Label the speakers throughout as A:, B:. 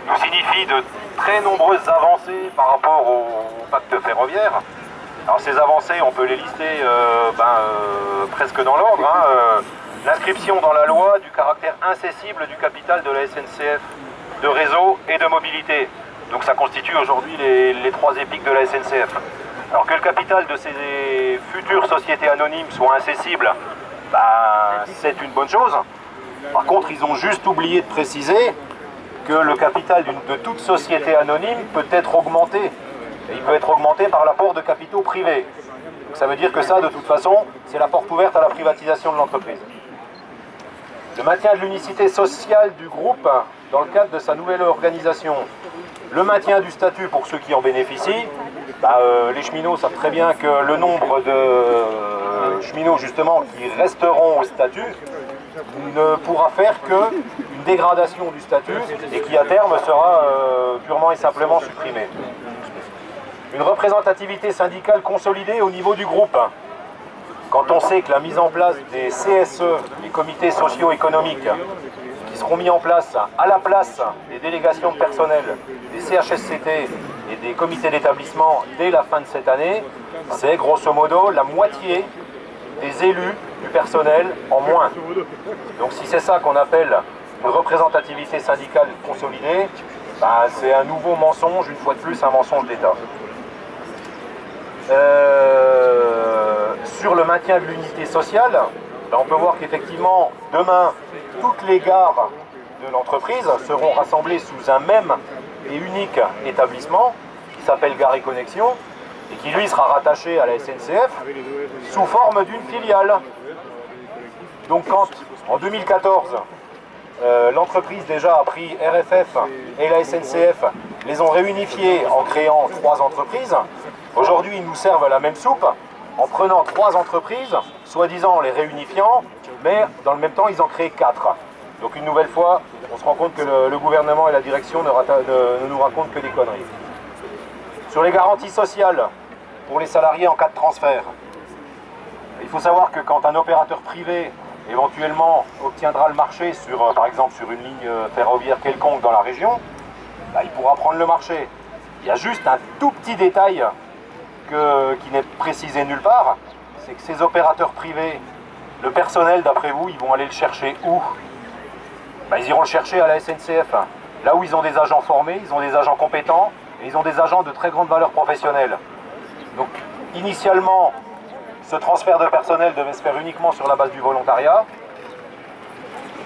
A: nous signifie de très nombreuses avancées par rapport au pacte ferroviaire. Alors ces avancées, on peut les lister presque dans l'ordre. L'inscription dans la loi du caractère incessible du capital de la SNCF, de réseau et de mobilité. Donc ça constitue aujourd'hui les trois épiques de la SNCF. Alors que le capital de ces futures sociétés anonymes soit incessible, c'est une bonne chose. Par contre, ils ont juste oublié de préciser que le capital de toute société anonyme peut être augmenté. Et il peut être augmenté par l'apport de capitaux privés. Donc ça veut dire que ça, de toute façon, c'est la porte ouverte à la privatisation de l'entreprise. Le maintien de l'unicité sociale du groupe dans le cadre de sa nouvelle organisation. Le maintien du statut pour ceux qui en bénéficient. Les cheminots savent très bien que le nombre de cheminots justement qui resteront au statut ne pourra faire qu'une dégradation du statut et qui à terme sera purement et simplement supprimée. Une représentativité syndicale consolidée au niveau du groupe. Quand on sait que la mise en place des CSE, les comités socio-économiques, qui seront mis en place à la place des délégations de personnel, des CHSCT et des comités d'établissement dès la fin de cette année, c'est grosso modo la moitié des élus du personnel en moins. Donc si c'est ça qu'on appelle une représentativité syndicale consolidée, c'est un nouveau mensonge, une fois de plus un mensonge d'État. Sur le maintien de l'unité sociale, on peut voir qu'effectivement, demain, toutes les gares de l'entreprise seront rassemblées sous un même et unique établissement qui s'appelle Gare et Connexion et qui lui sera rattaché à la SNCF sous forme d'une filiale. Donc quand, en 2014, l'entreprise déjà a pris RFF et la SNCF, les ont réunifiés en créant 3 entreprises, aujourd'hui ils nous servent la même soupe en prenant 3 entreprises, soi-disant en les réunifiant, mais dans le même temps ils en créent 4. Donc une nouvelle fois, on se rend compte que le gouvernement et la direction ne nous racontent que des conneries. Sur les garanties sociales pour les salariés en cas de transfert, il faut savoir que quand un opérateur privé éventuellement obtiendra le marché sur, par exemple sur une ligne ferroviaire quelconque dans la région, il pourra prendre le marché. Il y a juste un tout petit détail qui n'est précisé nulle part, c'est que ces opérateurs privés, le personnel d'après vous, ils vont aller le chercher où? Ils iront le chercher à la SNCF, là où ils ont des agents formés, ils ont des agents compétents, et ils ont des agents de très grande valeur professionnelle. Donc initialement, ce transfert de personnel devait se faire uniquement sur la base du volontariat.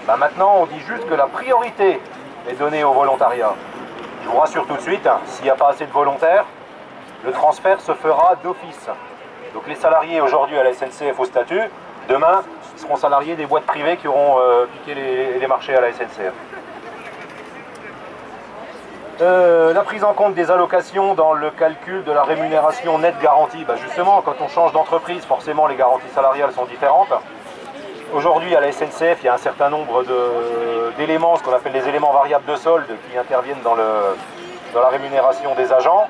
A: Maintenant, on dit juste que la priorité est donnée au volontariat. Je vous rassure tout de suite, s'il n'y a pas assez de volontaires, le transfert se fera d'office. Donc les salariés aujourd'hui à la SNCF au statut, demain, ils seront salariés des boîtes privées qui auront piqué les marchés à la SNCF. La prise en compte des allocations dans le calcul de la rémunération nette garantie. Justement, quand on change d'entreprise, forcément les garanties salariales sont différentes. Aujourd'hui, à la SNCF, il y a un certain nombre d'éléments, ce qu'on appelle les éléments variables de solde, qui interviennent dans la rémunération des agents.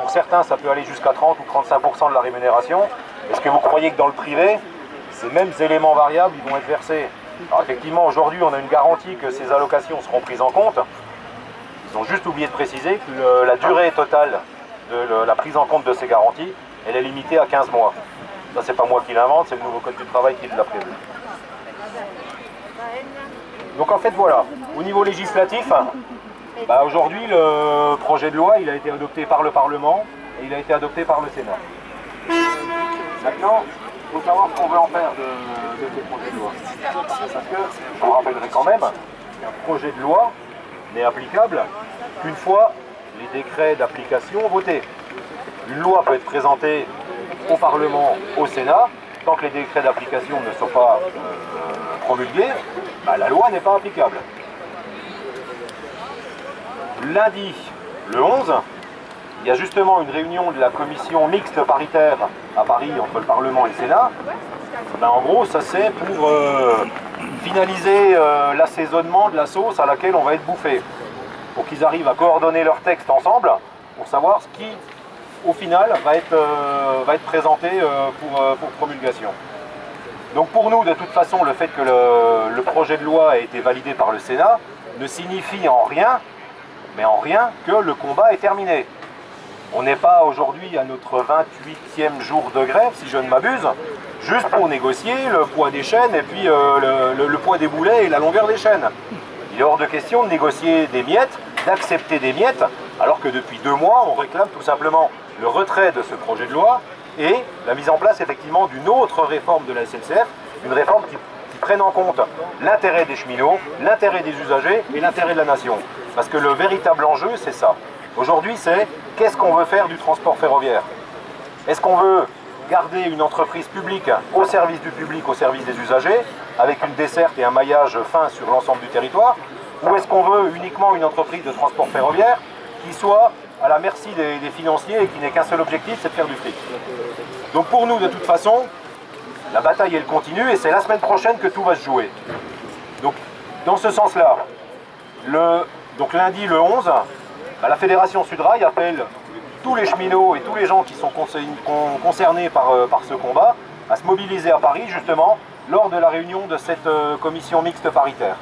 A: Pour certains, ça peut aller jusqu'à 30 ou 35% de la rémunération. Est-ce que vous croyez que dans le privé, ces mêmes éléments variables ils vont être versés? Alors effectivement, aujourd'hui, on a une garantie que ces allocations seront prises en compte. Ils ont juste oublié de préciser que la durée totale de la prise en compte de ces garanties, elle est limitée à 15 mois. Ça, c'est pas moi qui l'invente, c'est le nouveau code du travail qui l'a prévu. Donc en fait, voilà, au niveau législatif, aujourd'hui, le projet de loi, il a été adopté par le Parlement et il a été adopté par le Sénat. Maintenant, il faut savoir ce qu'on veut en faire de ces projets de loi. Parce que, je vous rappellerai quand même qu'un projet de loi n'est applicable qu'une fois les décrets d'application votés. Une loi peut être présentée au Parlement, au Sénat, tant que les décrets d'application ne sont pas promulgués, la loi n'est pas applicable. Lundi, le 11, il y a justement une réunion de la commission mixte paritaire à Paris entre le Parlement et le Sénat. En gros, ça c'est pour finaliser l'assaisonnement de la sauce à laquelle on va être bouffé. Pour qu'ils arrivent à coordonner leurs textes ensemble, pour savoir ce qui, au final, va être présenté pour promulgation. Donc pour nous, de toute façon, le fait que le projet de loi ait été validé par le Sénat ne signifie en rien mais en rien que le combat est terminé. On n'est pas aujourd'hui à notre 28e jour de grève, si je ne m'abuse, juste pour négocier le poids des chaînes et puis le poids des boulets et la longueur des chaînes. Il est hors de question de négocier des miettes, d'accepter des miettes, alors que depuis 2 mois, on réclame tout simplement le retrait de ce projet de loi et la mise en place effectivement d'une autre réforme de la SNCF, une réforme qui prenne en compte l'intérêt des cheminots, l'intérêt des usagers et l'intérêt de la nation. Parce que le véritable enjeu, c'est ça. Aujourd'hui, c'est qu'est-ce qu'on veut faire du transport ferroviaire? Est-ce qu'on veut garder une entreprise publique au service du public, au service des usagers, avec une desserte et un maillage fin sur l'ensemble du territoire? Ou est-ce qu'on veut uniquement une entreprise de transport ferroviaire qui soit à la merci des financiers et qui n'ait qu'un seul objectif, c'est de faire du fric? Donc pour nous, de toute façon, la bataille, elle continue et c'est la semaine prochaine que tout va se jouer. Donc, dans ce sens-là, donc lundi le 11, la Fédération Sudrail appelle tous les cheminots et tous les gens qui sont concernés par ce combat à se mobiliser à Paris, justement, lors de la réunion de cette commission mixte paritaire.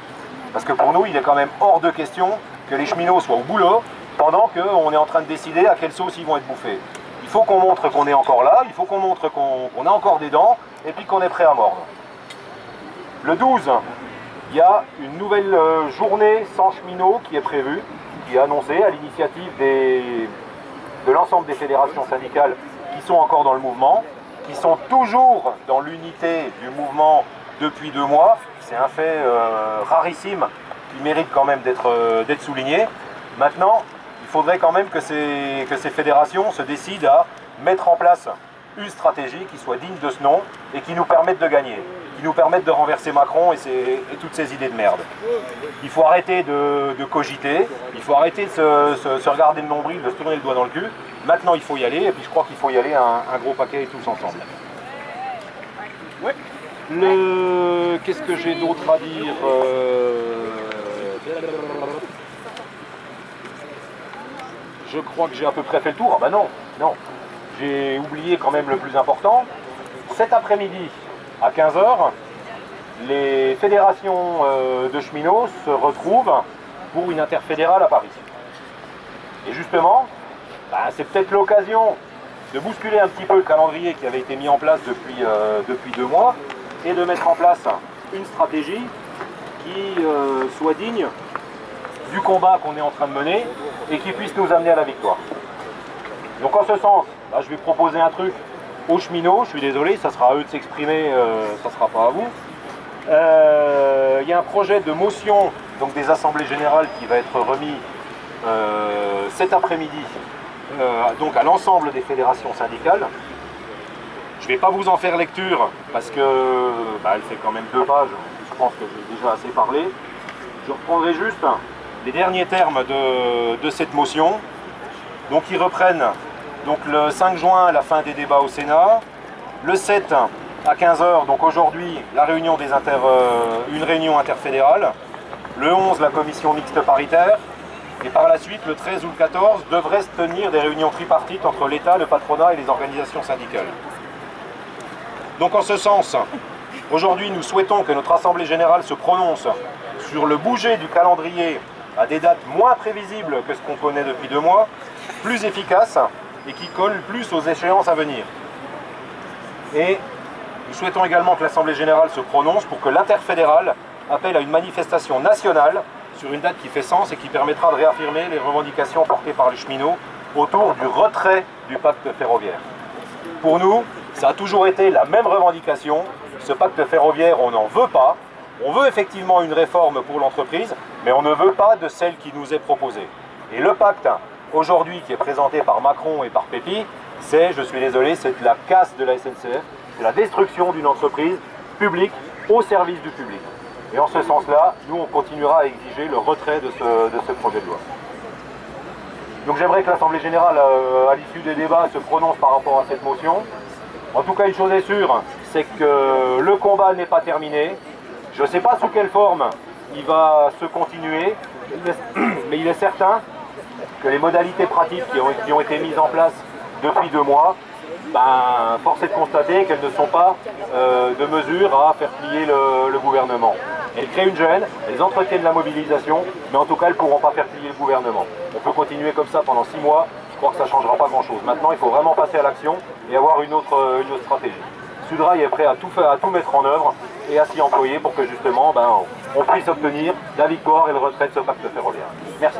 A: Parce que pour nous, il est quand même hors de question que les cheminots soient au boulot pendant qu'on est en train de décider à quelle sauce ils vont être bouffés. Il faut qu'on montre qu'on est encore là, il faut qu'on montre qu'on a encore des dents, et puis qu'on est prêt à mordre. Le 12, il y a une nouvelle journée sans cheminots qui est prévue, qui est annoncée à l'initiative de l'ensemble des fédérations syndicales qui sont encore dans le mouvement, qui sont toujours dans l'unité du mouvement depuis 2 mois. C'est un fait rarissime qui mérite quand même d'être souligné. Maintenant, il faudrait quand même que ces fédérations se décident à mettre en place une stratégie qui soit digne de ce nom et qui nous permette de gagner, qui nous permette de renverser Macron et toutes ces idées de merde. Il faut arrêter de cogiter, il faut arrêter de se regarder le nombril, de se tourner le doigt dans le cul. Maintenant, il faut y aller, et puis je crois qu'il faut y aller un gros paquet tous ensemble. Ouais. Qu'est-ce que j'ai d'autre à dire Je crois que j'ai à peu près fait le tour. Ah bah non, non. J'ai oublié quand même le plus important. Cet après-midi, à 15 h, les fédérations de cheminots se retrouvent pour une interfédérale à Paris. Et justement, c'est peut-être l'occasion de bousculer un petit peu le calendrier qui avait été mis en place depuis 2 mois et de mettre en place une stratégie qui soit digne du combat qu'on est en train de mener et qui puisse nous amener à la victoire. Donc en ce sens, je vais proposer un truc aux cheminots, je suis désolé, ça sera à eux de s'exprimer, ça ne sera pas à vous. Il y a un projet de motion donc des assemblées générales qui va être remis cet après-midi donc à l'ensemble des fédérations syndicales. Je ne vais pas vous en faire lecture parce que elle fait quand même 2 pages, je pense que j'ai déjà assez parlé. Je reprendrai juste les derniers termes de cette motion. Donc ils reprennent donc, le 5 juin la fin des débats au Sénat, le 7 à 15 h, donc aujourd'hui la réunion une réunion interfédérale, le 11 la commission mixte paritaire, et par la suite le 13 ou le 14 devraient se tenir des réunions tripartites entre l'État, le patronat et les organisations syndicales. Donc en ce sens, aujourd'hui nous souhaitons que notre Assemblée Générale se prononce sur le bouger du calendrier à des dates moins prévisibles que ce qu'on connaît depuis 2 mois, plus efficaces et qui collent plus aux échéances à venir. Et nous souhaitons également que l'Assemblée Générale se prononce pour que l'interfédérale appelle à une manifestation nationale sur une date qui fait sens et qui permettra de réaffirmer les revendications portées par les cheminots autour du retrait du pacte ferroviaire. Pour nous, ça a toujours été la même revendication. Ce pacte ferroviaire, on n'en veut pas. On veut effectivement une réforme pour l'entreprise, mais on ne veut pas de celle qui nous est proposée. Et le pacte, aujourd'hui, qui est présenté par Macron et par Pépi, je suis désolé, c'est la casse de la SNCF, c'est la destruction d'une entreprise publique au service du public. Et en ce sens-là, nous, on continuera à exiger le retrait de ce projet de loi. Donc j'aimerais que l'Assemblée Générale, à l'issue des débats, se prononce par rapport à cette motion. En tout cas, une chose est sûre, c'est que le combat n'est pas terminé. Je ne sais pas sous quelle forme il va se continuer, mais il est certain que les modalités pratiques qui ont été mises en place depuis 2 mois, force est de constater qu'elles ne sont pas de mesure à faire plier le gouvernement. Elles créent une gêne, elles entretiennent la mobilisation, mais en tout cas elles ne pourront pas faire plier le gouvernement. On peut continuer comme ça pendant 6 mois, je crois que ça ne changera pas grand chose. Maintenant il faut vraiment passer à l'action et avoir une autre stratégie. Sudrail est prêt à tout mettre en œuvre et à s'y employer pour que justement on puisse obtenir la victoire et le retrait de ce pacte ferroviaire. Merci.